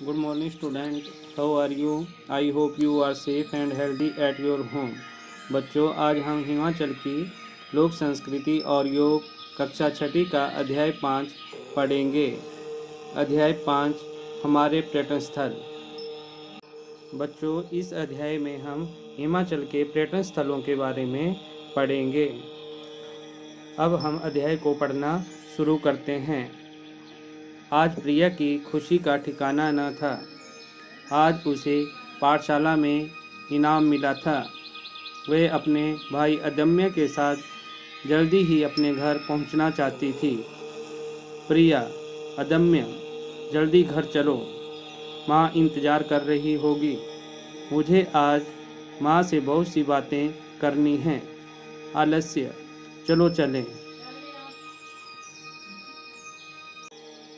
Good morning, student. How are you? I hope you are safe and healthy at your home. बच्चों, आज हम हिमाचल की लोक संस्कृति और योग कक्षा छठी का अध्याय 5 पढ़ेंगे। अध्याय 5 हमारे पर्यटन स्थल। बच्चों, इस अध्याय में हम हिमाचल के पर्यटन स्थलों के बारे में पढ़ेंगे। अब हम अध्याय को पढ़ना शुरू करते हैं। आज प्रिया की खुशी का ठिकाना न था। आज उसे पाठशाला में इनाम मिला था। वह अपने भाई अदम्य के साथ जल्दी ही अपने घर पहुंचना चाहती थी। प्रिया, अदम्य, जल्दी घर चलो, माँ इंतज़ार कर रही होगी। मुझे आज माँ से बहुत सी बातें करनी हैं। आलस्य, चलो चलें।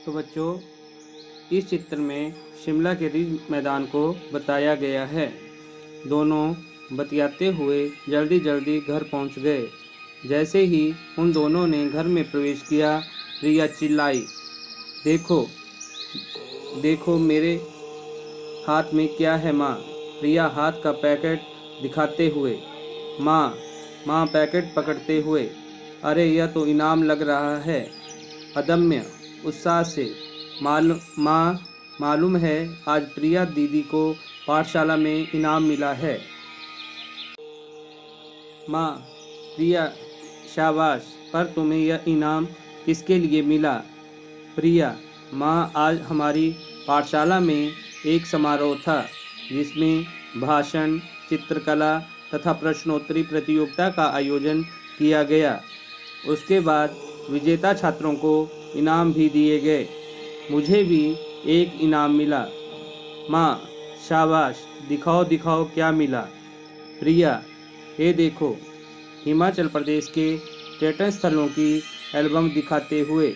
तो बच्चों, इस चित्र में शिमला के रिज मैदान को बताया गया है। दोनों बतियाते हुए जल्दी जल्दी घर पहुंच गए। जैसे ही उन दोनों ने घर में प्रवेश किया, प्रिया चिल्लाई, देखो देखो मेरे हाथ में क्या है माँ। प्रिया हाथ का पैकेट दिखाते हुए, माँ पैकेट पकड़ते हुए, अरे यह तो इनाम लग रहा है। अदम्य उत्साह से, मालूम है आज प्रिया दीदी को पाठशाला में इनाम मिला है। माँ, प्रिया, शाबाश, पर तुम्हें यह इनाम किसके लिए मिला? प्रिया, माँ आज हमारी पाठशाला में एक समारोह था जिसमें भाषण, चित्रकला तथा प्रश्नोत्तरी प्रतियोगिता का आयोजन किया गया। उसके बाद विजेता छात्रों को इनाम भी दिए गए। मुझे भी एक इनाम मिला। माँ, शाबाश, दिखाओ दिखाओ क्या मिला। प्रिया, ये देखो, हिमाचल प्रदेश के पर्यटन स्थलों की एल्बम दिखाते हुए।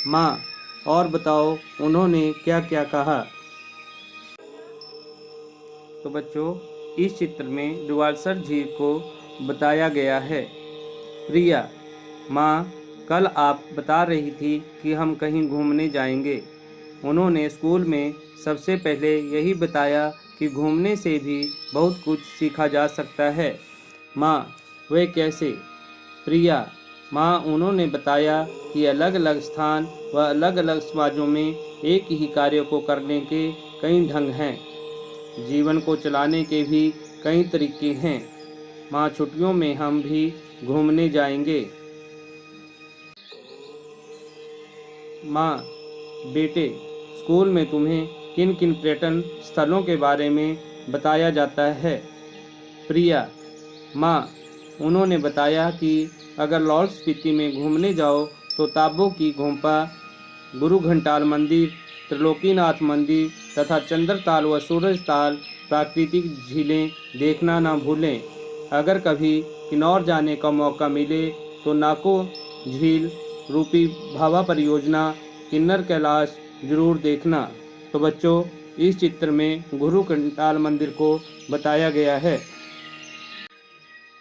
माँ, और बताओ उन्होंने क्या क्या कहा। तो बच्चों, इस चित्र में डुवालसर झील को बताया गया है। प्रिया, माँ, कल आप बता रही थी कि हम कहीं घूमने जाएंगे। उन्होंने स्कूल में सबसे पहले यही बताया कि घूमने से भी बहुत कुछ सीखा जा सकता है। माँ, वे कैसे? प्रिया, माँ, उन्होंने बताया कि अलग अलग स्थान व अलग अलग समाजों में एक ही कार्य को करने के कई ढंग हैं। जीवन को चलाने के भी कई तरीके हैं। माँ, छुट्टियों में हम भी घूमने जाएंगे। माँ, बेटे, स्कूल में तुम्हें किन किन पर्यटन स्थलों के बारे में बताया जाता है? प्रिया, माँ, उन्होंने बताया कि अगर लाहौल स्पीति में घूमने जाओ तो ताबो की गोम्पा, गुरु घंटाल मंदिर, त्रिलोकीनाथ मंदिर तथा चंद्रताल व सूरजताल प्राकृतिक झीलें देखना ना भूलें। अगर कभी किन्नौर जाने का मौका मिले तो नाको झील रूपी भाभा परियोजना, किन्नर कैलाश जरूर देखना। तो बच्चों, इस चित्र में गुरु घंटाल मंदिर को बताया गया है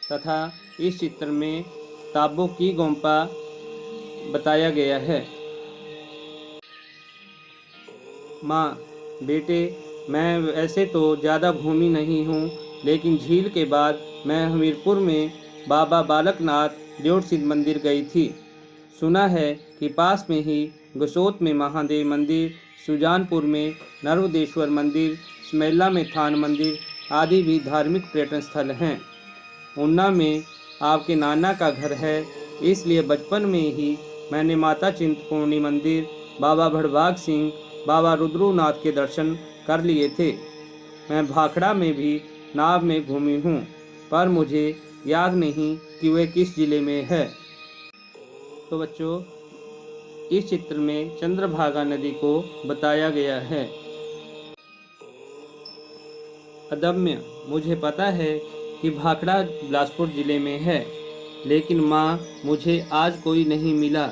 तथा इस चित्र में ताबो की गोम्पा बताया गया है। माँ, बेटे, मैं वैसे तो ज़्यादा घूमी नहीं हूँ, लेकिन झील के बाद मैं हमीरपुर में बाबा बालकनाथ देव सिद्ध मंदिर गई थी। सुना है कि पास में ही गसोत में महादेव मंदिर, सुजानपुर में नर्मदेश्वर मंदिर, स्मेला में थान मंदिर आदि भी धार्मिक पर्यटन स्थल हैं। ऊना में आपके नाना का घर है, इसलिए बचपन में ही मैंने माता चिंतपूर्णी मंदिर, बाबा भड़भाग सिंह, बाबा रुद्रनाथ के दर्शन कर लिए थे। मैं भाखड़ा में भी नाव में घूमी हूँ, पर मुझे याद नहीं कि वह किस जिले में है। तो बच्चों, इस चित्र में चंद्रभागा नदी को बताया गया है। अदम्य, मुझे पता है कि भाखड़ा बिलासपुर जिले में है, लेकिन माँ, मुझे आज कोई नहीं मिला।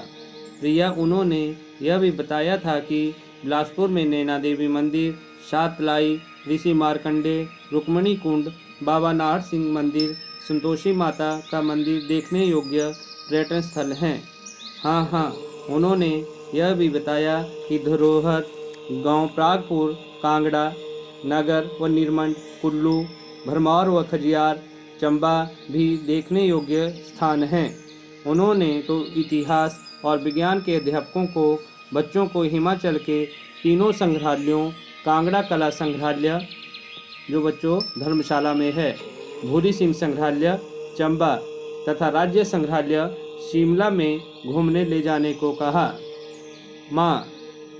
प्रिया, उन्होंने यह भी बताया था कि बिलासपुर में नैना देवी मंदिर, सातलाई, ऋषि मार्कंडे, रुक्मणी कुंड, बाबा नाहर सिंह मंदिर, संतोषी माता का मंदिर देखने योग्य पर्यटन स्थल हैं। हाँ, उन्होंने यह भी बताया कि धरोहर, गांव प्रागपुर, कांगड़ा नगर व निर्मंड, कुल्लू, भरमौर व खजियार, चंबा भी देखने योग्य स्थान हैं। उन्होंने तो इतिहास और विज्ञान के अध्यापकों को बच्चों को हिमाचल के तीनों संग्रहालयों, कांगड़ा कला संग्रहालय जो बच्चों धर्मशाला में है, भूरी सिंह संग्रहालय चंबा तथा राज्य संग्रहालय शिमला में घूमने ले जाने को कहा। माँ,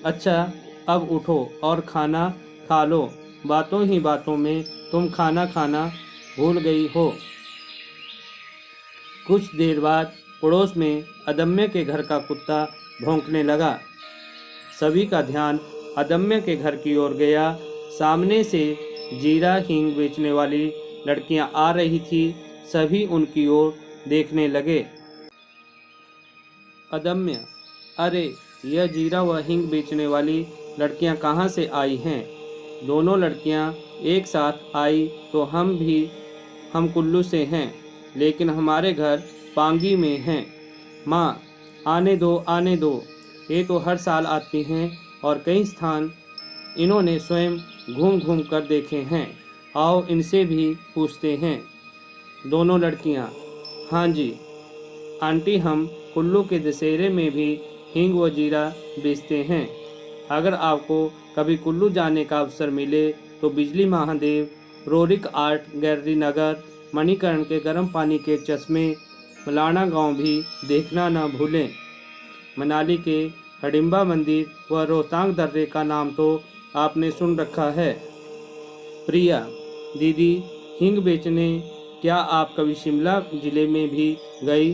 अच्छा अब उठो और खाना खा लो, बातों ही बातों में तुम खाना खाना भूल गई हो। कुछ देर बाद पड़ोस में अदम्य के घर का कुत्ता भौंकने लगा। सभी का ध्यान अदम्य के घर की ओर गया। सामने से जीरा हींग बेचने वाली लड़कियां आ रही थी। सभी उनकी ओर देखने लगे। अदम्य, अरे यह जीरा व हींग बेचने वाली लड़कियां कहाँ से आई हैं? दोनों लड़कियां एक साथ आई तो हम कुल्लू से हैं, लेकिन हमारे घर पांगी में हैं। माँ, आने दो, ये तो हर साल आती हैं और कई स्थान इन्होंने स्वयं घूम घूम कर देखे हैं। आओ इनसे भी पूछते हैं। दोनों लड़कियां, हाँ जी आंटी, हम कुल्लू के दशहरे में भी हींग व जीरा बेचते हैं। अगर आपको कभी कुल्लू जाने का अवसर मिले तो बिजली महादेव, रोरिक आर्ट गैलरी नगर, मणिकर्ण के गर्म पानी के चश्मे, मलाना गांव भी देखना न भूलें। मनाली के हडिम्बा मंदिर व रोहतांग दर्रे का नाम तो आपने सुन रखा है। प्रिया, दीदी हींग बेचने क्या आप कभी शिमला जिले में भी गई?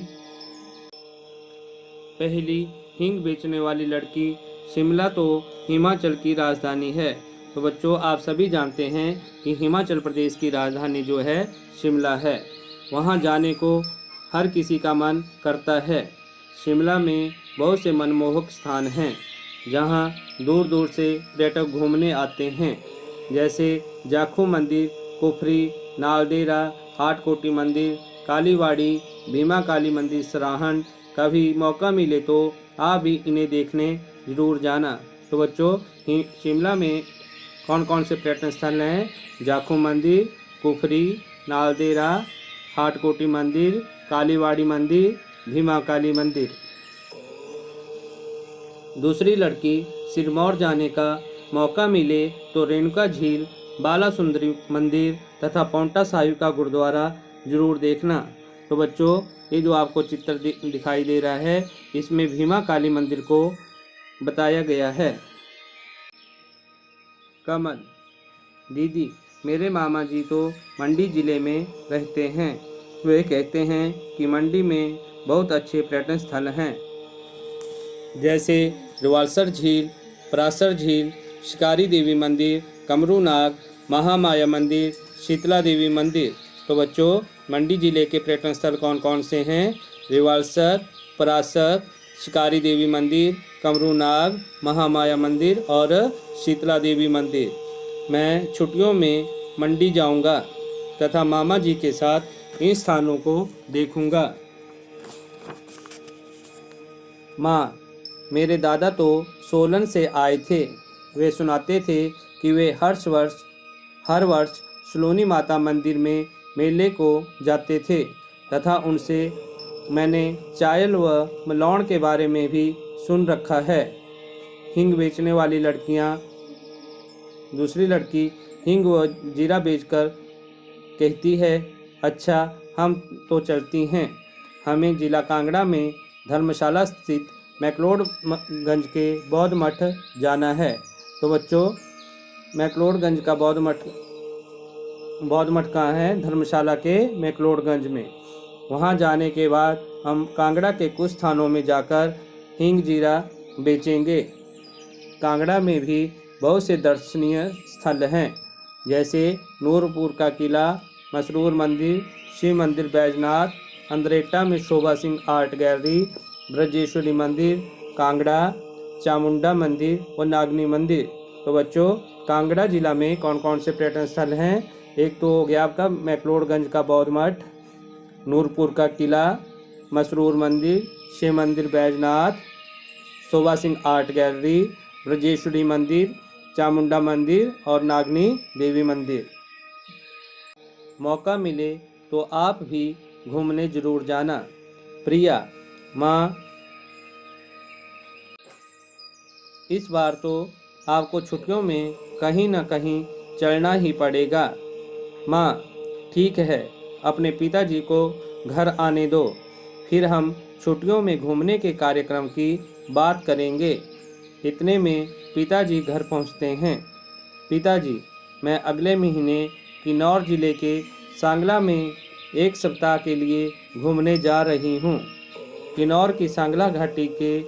पहली हींग बेचने वाली लड़की, शिमला तो हिमाचल की राजधानी है। तो बच्चों, आप सभी जानते हैं कि हिमाचल प्रदेश की राजधानी जो है शिमला है। वहाँ जाने को हर किसी का मन करता है। शिमला में बहुत से मनमोहक स्थान हैं जहाँ दूर दूर से पर्यटक घूमने आते हैं, जैसे जाखू मंदिर, कुफरी, नालदेहरा, हाटकोटी मंदिर, कालीवाड़ी, भीमा काली मंदिर, सराहन। कभी मौका मिले तो आप भी इन्हें देखने जरूर जाना। तो बच्चों, शिमला में कौन कौन से पर्यटन स्थल हैं? जाखू मंदिर, कुफरी, नालदेहरा, हाटकोटी मंदिर, कालीवाड़ी मंदिर, भीमा काली मंदिर। दूसरी लड़की, सिरमौर जाने का मौका मिले तो रेणुका झील, बाला सुंदरी मंदिर तथा पांवटा साहिब का गुरुद्वारा जरूर देखना। तो बच्चों, ये जो आपको चित्र दिखाई दे रहा है, इसमें भीमा काली मंदिर को बताया गया है। कमल, दीदी मेरे मामा जी तो मंडी ज़िले में रहते हैं। वे कहते हैं कि मंडी में बहुत अच्छे पर्यटन स्थल हैं, जैसे रिवाल्सर झील, परासर झील, शिकारी देवी मंदिर, कमरूनाग, महामाया मंदिर, शीतला देवी मंदिर। तो बच्चों, मंडी ज़िले के पर्यटन स्थल कौन कौन से हैं? रिवाल्सर, परासर, शिकारी देवी मंदिर, कमरूनाग, महामाया मंदिर और शीतला देवी मंदिर। मैं छुट्टियों में मंडी जाऊंगा तथा मामा जी के साथ इन स्थानों को देखूंगा। माँ, मेरे दादा तो सोलन से आए थे। वे सुनाते थे कि वे हर वर्ष सलोनी माता मंदिर में मेले को जाते थे तथा उनसे मैंने चायल व मलौण के बारे में भी सुन रखा है। हींग बेचने वाली लड़कियां, दूसरी लड़की हींग व जीरा बेचकर कहती है, अच्छा हम तो चलती हैं। हमें जिला कांगड़ा में धर्मशाला स्थित मैक्लोडगंज के बौद्ध मठ जाना है। तो बच्चों, मैक्लोडगंज का बौद्ध मठ कहाँ है? धर्मशाला के मैक्लोडगंज में। वहाँ जाने के बाद हम कांगड़ा के कुछ स्थानों में जाकर हींग जीरा बेचेंगे। कांगड़ा में भी बहुत से दर्शनीय स्थल हैं, जैसे नूरपुर का किला, मसरूर मंदिर, शिव मंदिर बैजनाथ, अंद्रेटा में शोभा सिंह आर्ट गैलरी, ब्रजेश्वरी मंदिर, कांगड़ा, चामुंडा मंदिर और नागनी मंदिर। तो बच्चों, कांगड़ा जिला में कौन कौन से पर्यटन स्थल हैं? एक तो हो गया आपका मैक्लोडगंज का बौद्ध मठ, नूरपुर का किला, मसरूर मंदिर, शिव मंदिर बैजनाथ, शोभा सिंह आर्ट गैलरी, ब्रजेश्वरी मंदिर, चामुंडा मंदिर और नागनी देवी मंदिर। मौका मिले तो आप भी घूमने जरूर जाना। प्रिया, माँ, इस बार तो आपको छुट्टियों में कहीं न कहीं चलना ही पड़ेगा। माँ, ठीक है, अपने पिताजी को घर आने दो, फिर हम छुट्टियों में घूमने के कार्यक्रम की बात करेंगे। इतने में पिताजी घर पहुँचते हैं। पिताजी, मैं अगले महीने किन्नौर जिले के सांगला में 1 सप्ताह के लिए घूमने जा रही हूँ। किन्नौर की सांगला घाटी के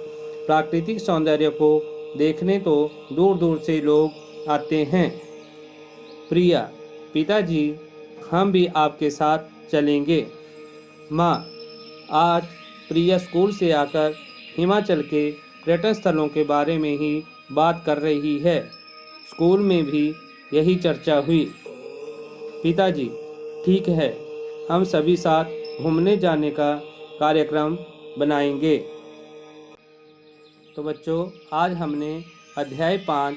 प्राकृतिक सौंदर्य को देखने तो दूर दूर से लोग आते हैं। प्रिया, पिताजी, हम भी आपके साथ चलेंगे। माँ, आज प्रिया स्कूल से आकर हिमाचल के पर्यटन स्थलों के बारे में ही बात कर रही है। स्कूल में भी यही चर्चा हुई। पिताजी, ठीक है, हम सभी साथ घूमने जाने का कार्यक्रम बनाएंगे। तो बच्चों, आज हमने अध्याय 5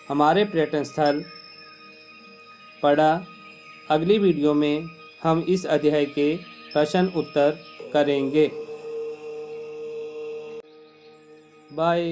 हमारे पर्यटन स्थल पढ़ा। अगली वीडियो में हम इस अध्याय के प्रश्न उत्तर करेंगे। बाय।